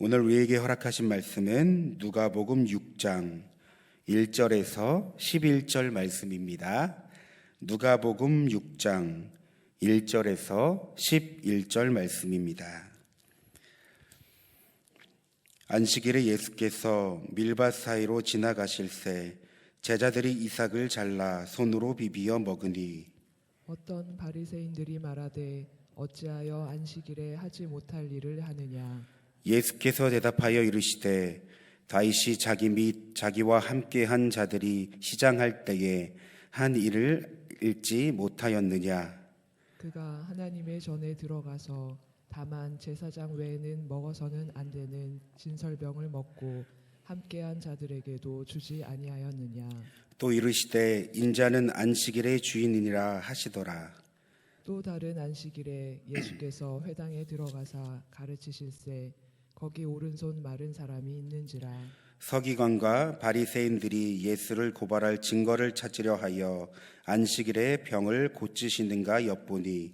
오늘 우리에게 허락하신 말씀은 누가복음 6장 1절에서 11절 말씀입니다. 누가복음 6장 1절에서 11절 말씀입니다. 안식일에 예수께서 밀밭 사이로 지나가실새 제자들이 이삭을 잘라 손으로 비비어 먹으니 어떤 바리새인들이 말하되 어찌하여 안식일에 하지 못할 일을 하느냐. 예수께서 대답하여 이르시되 다윗이 자기 및 자기와 함께한 자들이 시장할 때에 한 일을 읽지 못하였느냐. 그가 하나님의 전에 들어가서 다만 제사장 외에는 먹어서는 안 되는 진설병을 먹고 함께한 자들에게도 주지 아니하였느냐. 또 이르시되 인자는 안식일의 주인이니라 하시더라. 또 다른 안식일에 예수께서 회당에 들어가사 가르치실새 거기 오른손 마른 사람이 있는지라. 서기관과 바리새인들이 예수를 고발할 증거를 찾으려 하여 안식일에 병을 고치시는가 엿보니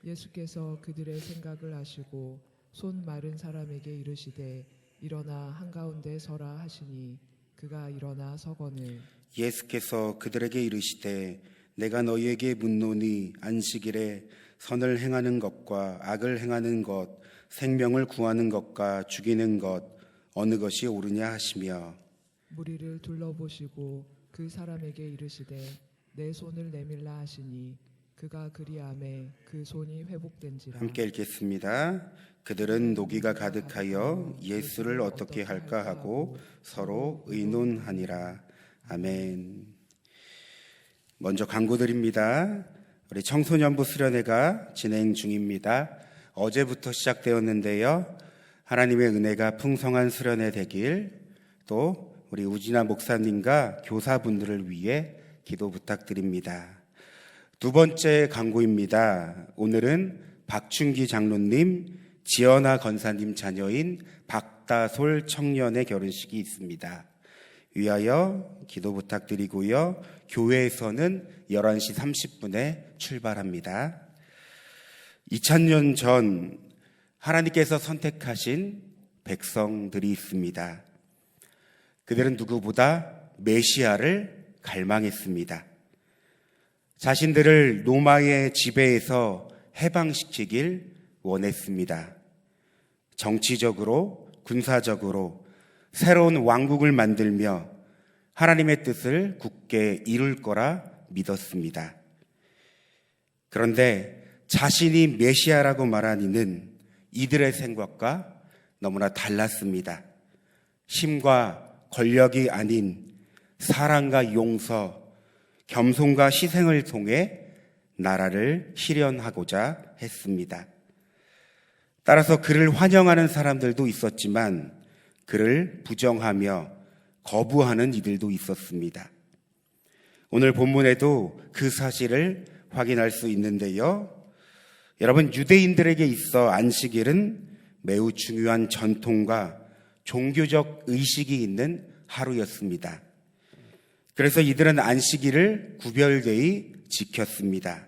예수께서 그들의 생각을 아시고 손 마른 사람에게 이르시되 일어나 한가운데 서라 하시니 그가 일어나 서거늘. 예수께서 그들에게 이르시되 내가 너희에게 묻노니 안식일에 선을 행하는 것과 악을 행하는 것 생명을 구하는 것과 죽이는 것 어느 것이 옳으냐 하시며 무리를 둘러보시고 그 사람에게 이르시되 내 손을 내밀라 하시니 그가 그리하매 그 손이 회복된지라. 함께 읽겠습니다. 그들은 노기가 가득하여 예수를 어떻게 할까 하고 서로 의논하니라. 아멘. 먼저 광고드립니다. 우리 청소년부 수련회가 진행 중입니다. 어제부터 시작되었는데요. 하나님의 은혜가 풍성한 수련회 되길, 또 우리 우진아 목사님과 교사분들을 위해 기도 부탁드립니다. 두 번째 광고입니다. 오늘은 박춘기 장로님, 지연아 권사님 자녀인 박다솔 청년의 결혼식이 있습니다. 위하여 기도 부탁드리고요. 교회에서는 11시 30분에 출발합니다. 2000년 전 하나님께서 선택하신 백성들이 있습니다. 그들은 누구보다 메시아를 갈망했습니다. 자신들을 로마의 지배에서 해방시키길 원했습니다. 정치적으로, 군사적으로 새로운 왕국을 만들며 하나님의 뜻을 굳게 이룰 거라 믿었습니다. 그런데 자신이 메시아라고 말한 이는 이들의 생각과 너무나 달랐습니다. 힘과 권력이 아닌 사랑과 용서, 겸손과 희생을 통해 나라를 실현하고자 했습니다. 따라서 그를 환영하는 사람들도 있었지만 그를 부정하며 거부하는 이들도 있었습니다. 오늘 본문에도 그 사실을 확인할 수 있는데요. 여러분, 유대인들에게 있어 안식일은 매우 중요한 전통과 종교적 의식이 있는 하루였습니다. 그래서 이들은 안식일을 구별되이 지켰습니다.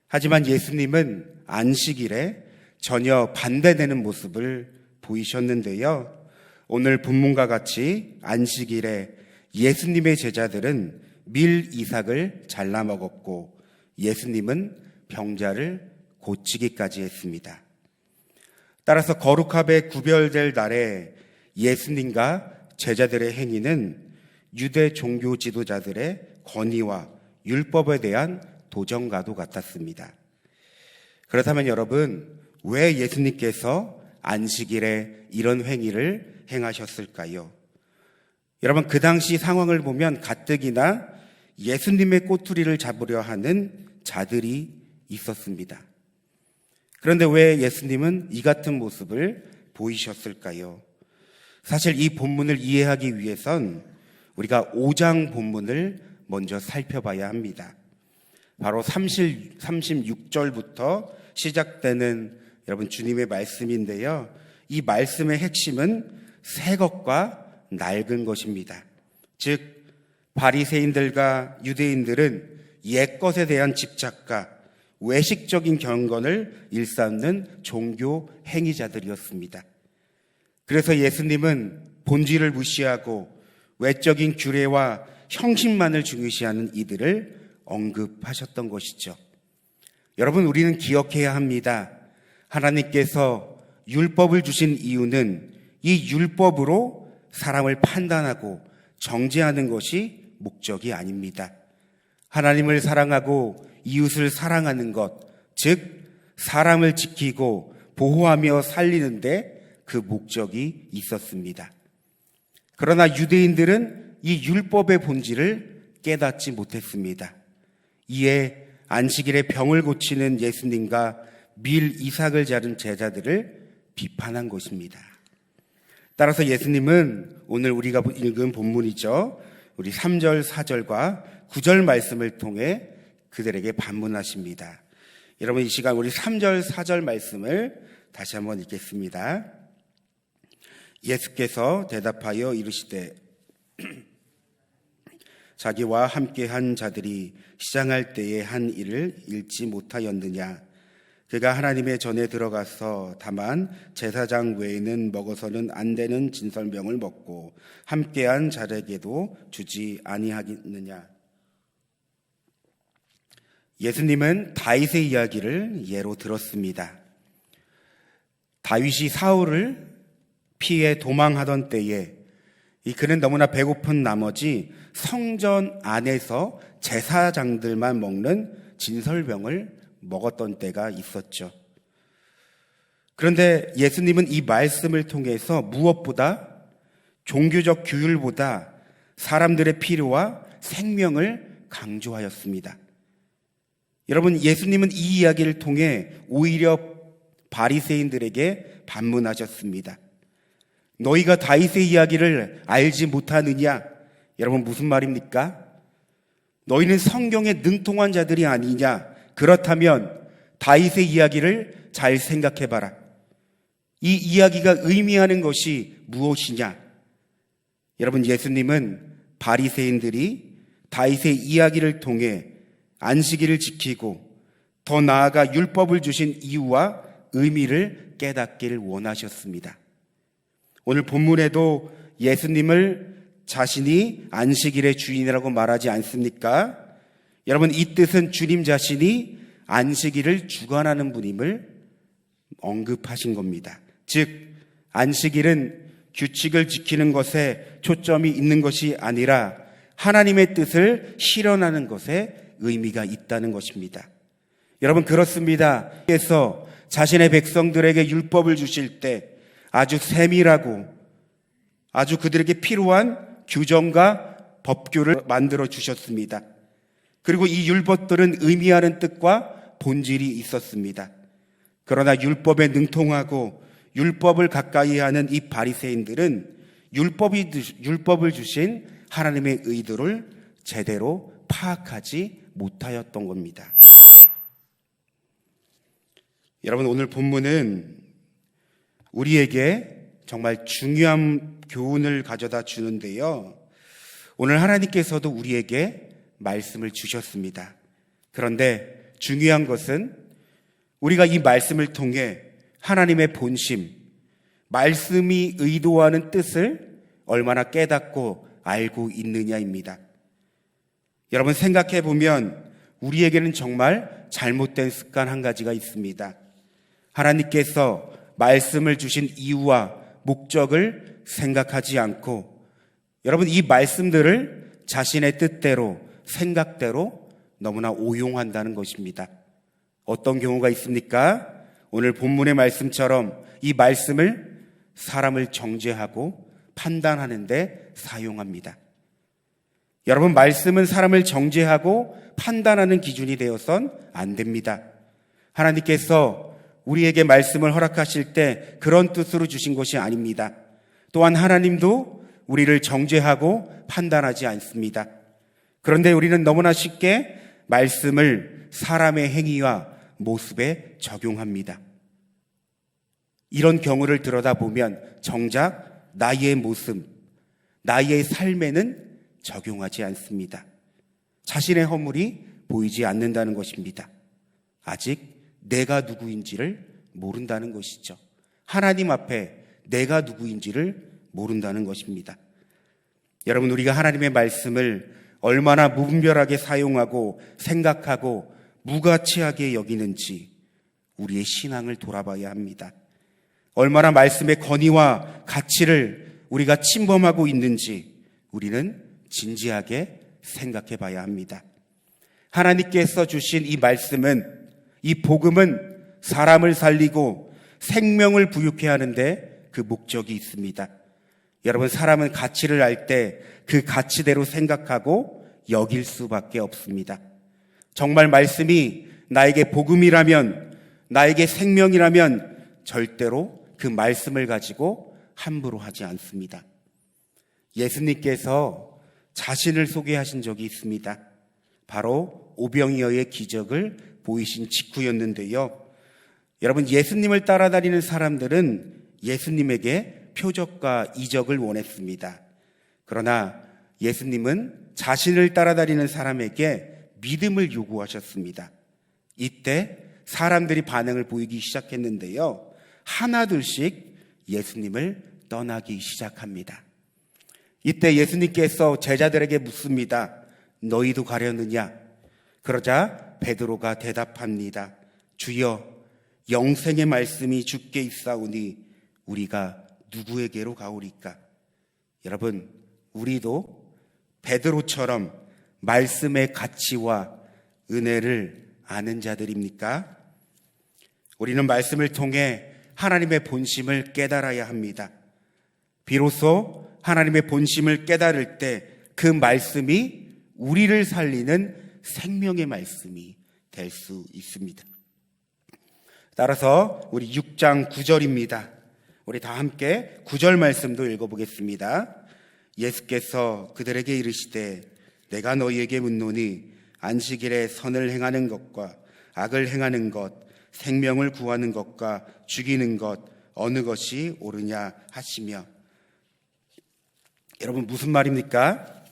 하지만 예수님은 안식일에 전혀 반대되는 모습을 보이셨는데요. 오늘 본문과 같이 안식일에 예수님의 제자들은 밀 이삭을 잘라 먹었고 예수님은 병자를 고치기까지 했습니다. 따라서 거룩합에 구별될 날에 예수님과 제자들의 행위는 유대 종교 지도자들의 권위와 율법에 대한 도전과도 같았습니다. 그렇다면 여러분, 왜 예수님께서 안식일에 이런 행위를 행하셨을까요? 여러분, 그 당시 상황을 보면 가뜩이나 예수님의 꼬투리를 잡으려 하는 자들이 있었습니다. 그런데 왜 예수님은 이 같은 모습을 보이셨을까요? 사실 이 본문을 이해하기 위해선 우리가 5장 본문을 먼저 살펴봐야 합니다. 바로 36절부터 시작되는 여러분 주님의 말씀인데요. 이 말씀의 핵심은 새 것과 낡은 것입니다. 즉 바리새인들과 유대인들은 옛 것에 대한 집착과 외식적인 경건을 일삼는 종교 행위자들이었습니다. 그래서 예수님은 본질을 무시하고 외적인 규례와 형식만을 중요시하는 이들을 언급하셨던 것이죠. 여러분, 우리는 기억해야 합니다. 하나님께서 율법을 주신 이유는 이 율법으로 사람을 판단하고 정죄하는 것이 목적이 아닙니다. 하나님을 사랑하고 이웃을 사랑하는 것, 즉 사람을 지키고 보호하며 살리는데 그 목적이 있었습니다. 그러나 유대인들은 이 율법의 본질을 깨닫지 못했습니다. 이에 안식일에 병을 고치는 예수님과 밀 이삭을 자른 제자들을 비판한 것입니다. 따라서 예수님은 오늘 우리가 읽은 본문이죠. 우리 3절, 4절과 9절 말씀을 통해 그들에게 반문하십니다. 여러분, 이 시간 우리 3절, 4절 말씀을 다시 한번 읽겠습니다. 예수께서 대답하여 이르시되 자기와 함께한 자들이 시장할 때에 한 일을 잃지 못하였느냐. 그가 하나님의 전에 들어가서 다만 제사장 외에는 먹어서는 안 되는 진설명을 먹고 함께한 자에게도 주지 아니하겠느냐. 예수님은 다윗의 이야기를 예로 들었습니다. 다윗이 사울을 피해 도망하던 때에 그는 너무나 배고픈 나머지 성전 안에서 제사장들만 먹는 진설병을 먹었던 때가 있었죠. 그런데 예수님은 이 말씀을 통해서 무엇보다 종교적 규율보다 사람들의 필요와 생명을 강조하였습니다. 여러분, 예수님은 이 이야기를 통해 오히려 바리새인들에게 반문하셨습니다. 너희가 다윗의 이야기를 알지 못하느냐? 여러분, 무슨 말입니까? 너희는 성경에 능통한 자들이 아니냐? 그렇다면 다윗의 이야기를 잘 생각해봐라. 이 이야기가 의미하는 것이 무엇이냐? 여러분, 예수님은 바리새인들이 다윗의 이야기를 통해 안식일을 지키고 더 나아가 율법을 주신 이유와 의미를 깨닫기를 원하셨습니다. 오늘 본문에도 예수님을 자신이 안식일의 주인이라고 말하지 않습니까? 여러분, 이 뜻은 주님 자신이 안식일을 주관하는 분임을 언급하신 겁니다. 즉, 안식일은 규칙을 지키는 것에 초점이 있는 것이 아니라 하나님의 뜻을 실현하는 것에 의미가 있다는 것입니다. 여러분, 그렇습니다. 그래서 자신의 백성들에게 율법을 주실 때 아주 세밀하고 아주 그들에게 필요한 규정과 법규를 만들어 주셨습니다. 그리고 이 율법들은 의미하는 뜻과 본질이 있었습니다. 그러나 율법에 능통하고 율법을 가까이 하는 이 바리새인들은 율법을 주신 하나님의 의도를 제대로 파악하지 못하였던 겁니다. 여러분, 오늘 본문은 우리에게 정말 중요한 교훈을 가져다 주는데요. 오늘 하나님께서도 우리에게 말씀을 주셨습니다. 그런데 중요한 것은 우리가 이 말씀을 통해 하나님의 본심, 말씀이 의도하는 뜻을 얼마나 깨닫고 알고 있느냐입니다. 여러분, 생각해 보면 우리에게는 정말 잘못된 습관 한 가지가 있습니다. 하나님께서 말씀을 주신 이유와 목적을 생각하지 않고 여러분, 이 말씀들을 자신의 뜻대로 생각대로 너무나 오용한다는 것입니다. 어떤 경우가 있습니까? 오늘 본문의 말씀처럼 이 말씀을 사람을 정죄하고 판단하는 데 사용합니다. 여러분, 말씀은 사람을 정죄하고 판단하는 기준이 되어선 안 됩니다. 하나님께서 우리에게 말씀을 허락하실 때 그런 뜻으로 주신 것이 아닙니다. 또한 하나님도 우리를 정죄하고 판단하지 않습니다. 그런데 우리는 너무나 쉽게 말씀을 사람의 행위와 모습에 적용합니다. 이런 경우를 들여다보면 정작 나의 모습, 나의 삶에는 적용하지 않습니다. 자신의 허물이 보이지 않는다는 것입니다. 아직 내가 누구인지를 모른다는 것이죠. 하나님 앞에 내가 누구인지를 모른다는 것입니다. 여러분, 우리가 하나님의 말씀을 얼마나 무분별하게 사용하고 생각하고 무가치하게 여기는지 우리의 신앙을 돌아봐야 합니다. 얼마나 말씀의 권위와 가치를 우리가 침범하고 있는지 우리는 진지하게 생각해 봐야 합니다. 하나님께서 주신 이 말씀은, 이 복음은 사람을 살리고 생명을 부유케 하는데 그 목적이 있습니다. 여러분, 사람은 가치를 알 때 그 가치대로 생각하고 여길 수밖에 없습니다. 정말 말씀이 나에게 복음이라면, 나에게 생명이라면 절대로 그 말씀을 가지고 함부로 하지 않습니다. 예수님께서 자신을 소개하신 적이 있습니다. 바로 오병이어의 기적을 보이신 직후였는데요. 여러분, 예수님을 따라다니는 사람들은 예수님에게 표적과 이적을 원했습니다. 그러나 예수님은 자신을 따라다니는 사람에게 믿음을 요구하셨습니다. 이때 사람들이 반응을 보이기 시작했는데요. 하나둘씩 예수님을 떠나기 시작합니다. 이때 예수님께서 제자들에게 묻습니다. 너희도 가려느냐? 그러자 베드로가 대답합니다. 주여, 영생의 말씀이 주께 있사오니 우리가 누구에게로 가오리까? 여러분, 우리도 베드로처럼 말씀의 가치와 은혜를 아는 자들입니까? 우리는 말씀을 통해 하나님의 본심을 깨달아야 합니다. 비로소 하나님의 본심을 깨달을 때 그 말씀이 우리를 살리는 생명의 말씀이 될 수 있습니다. 따라서 우리 6장 9절입니다. 우리 다 함께 9절 말씀도 읽어보겠습니다. 예수께서 그들에게 이르시되 내가 너희에게 묻노니 안식일에 선을 행하는 것과 악을 행하는 것, 생명을 구하는 것과 죽이는 것 어느 것이 옳으냐 하시며. 여러분, 무슨 말입니까?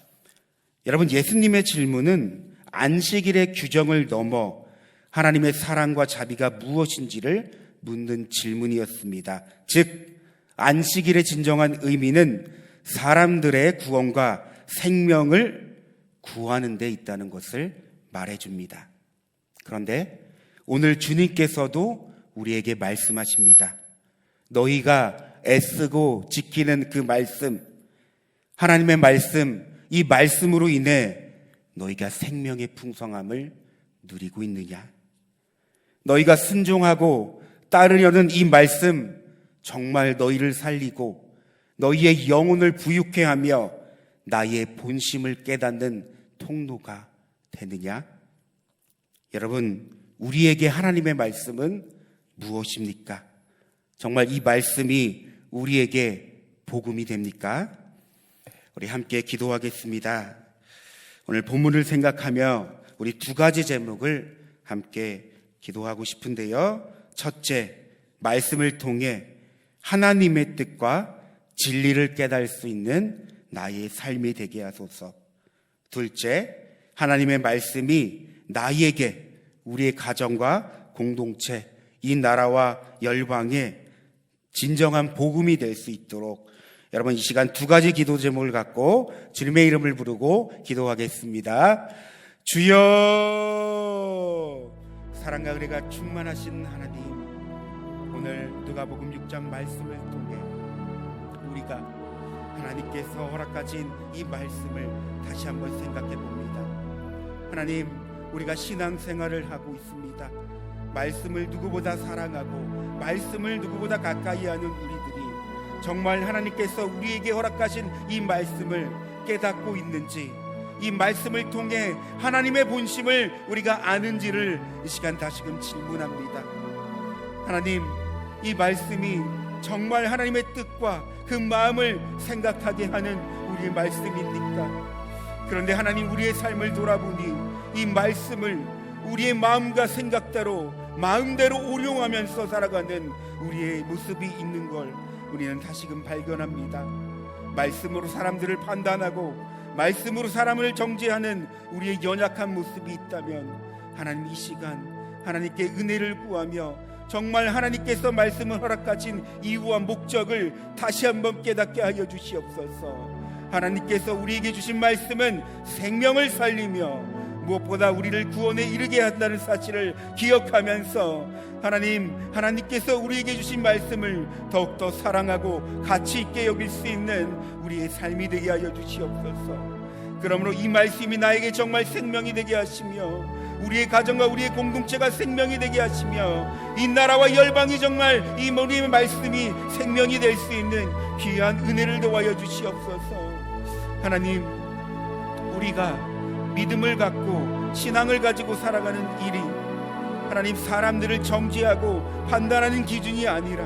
여러분, 예수님의 질문은 안식일의 규정을 넘어 하나님의 사랑과 자비가 무엇인지를 묻는 질문이었습니다. 즉, 안식일의 진정한 의미는 사람들의 구원과 생명을 구하는 데 있다는 것을 말해줍니다. 그런데 오늘 주님께서도 우리에게 말씀하십니다. 너희가 애쓰고 지키는 그 말씀, 하나님의 말씀, 이 말씀으로 인해 너희가 생명의 풍성함을 누리고 있느냐? 너희가 순종하고 따르려는 이 말씀 정말 너희를 살리고 너희의 영혼을 부유케 하며 나의 본심을 깨닫는 통로가 되느냐? 여러분, 우리에게 하나님의 말씀은 무엇입니까? 정말 이 말씀이 우리에게 복음이 됩니까? 우리 함께 기도하겠습니다. 오늘 본문을 생각하며 우리 두 가지 제목을 함께 기도하고 싶은데요. 첫째, 말씀을 통해 하나님의 뜻과 진리를 깨달을 수 있는 나의 삶이 되게 하소서. 둘째, 하나님의 말씀이 나에게, 우리의 가정과 공동체, 이 나라와 열방에 진정한 복음이 될 수 있도록 여러분, 이 시간 두 가지 기도 제목을 갖고 주님의 이름을 부르고 기도하겠습니다. 주여, 사랑과 은혜가 충만하신 하나님, 오늘 누가복음 6장 말씀을 통해 우리가 하나님께서 허락하신 이 말씀을 다시 한번 생각해 봅니다. 하나님, 우리가 신앙생활을 하고 있습니다. 말씀을 누구보다 사랑하고 말씀을 누구보다 가까이 하는 우리들이 정말 하나님께서 우리에게 허락하신 이 말씀을 깨닫고 있는지, 이 말씀을 통해 하나님의 본심을 우리가 아는지를 이 시간 다시금 질문합니다. 하나님, 이 말씀이 정말 하나님의 뜻과 그 마음을 생각하게 하는 우리의 말씀입니까? 그런데 하나님, 우리의 삶을 돌아보니 이 말씀을 우리의 마음과 생각대로 마음대로 오용하면서 살아가는 우리의 모습이 있는 걸 우리는 다시금 발견합니다. 말씀으로 사람들을 판단하고 말씀으로 사람을 정죄하는 우리의 연약한 모습이 있다면 하나님, 이 시간 하나님께 은혜를 구하며 정말 하나님께서 말씀을 허락하신 이유와 목적을 다시 한번 깨닫게 하여 주시옵소서. 하나님께서 우리에게 주신 말씀은 생명을 살리며 무엇보다 우리를 구원에 이르게 한다는 사실을 기억하면서 하나님께서 우리에게 주신 말씀을 더욱더 사랑하고 가치 있게 여길 수 있는 우리의 삶이 되게 하여 주시옵소서. 그러므로 이 말씀이 나에게 정말 생명이 되게 하시며 우리의 가정과 우리의 공동체가 생명이 되게 하시며 이 나라와 열방이 정말 이 우리의 말씀이 생명이 될 수 있는 귀한 은혜를 더하여 주시옵소서. 하나님, 우리가 믿음을 갖고 신앙을 가지고 살아가는 일이 하나님 사람들을 정죄하고 판단하는 기준이 아니라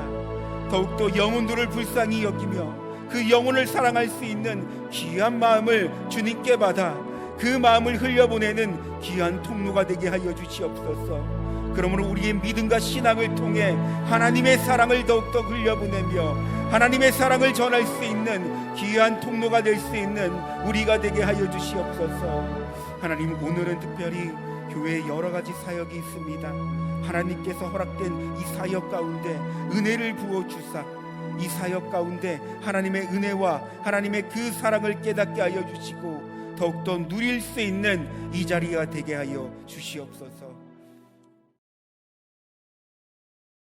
더욱더 영혼들을 불쌍히 여기며 그 영혼을 사랑할 수 있는 귀한 마음을 주님께 받아 그 마음을 흘려보내는 귀한 통로가 되게 하여 주시옵소서. 그러므로 우리의 믿음과 신앙을 통해 하나님의 사랑을 더욱더 흘려보내며 하나님의 사랑을 전할 수 있는 귀한 통로가 될 수 있는 우리가 되게 하여 주시옵소서. 하나님, 오늘은 특별히 교회에 여러 가지 사역이 있습니다. 하나님께서 허락된 이 사역 가운데 은혜를 부어주사 이 사역 가운데 하나님의 은혜와 하나님의 그 사랑을 깨닫게 하여 주시고 더욱더 누릴 수 있는 이 자리가 되게 하여 주시옵소서.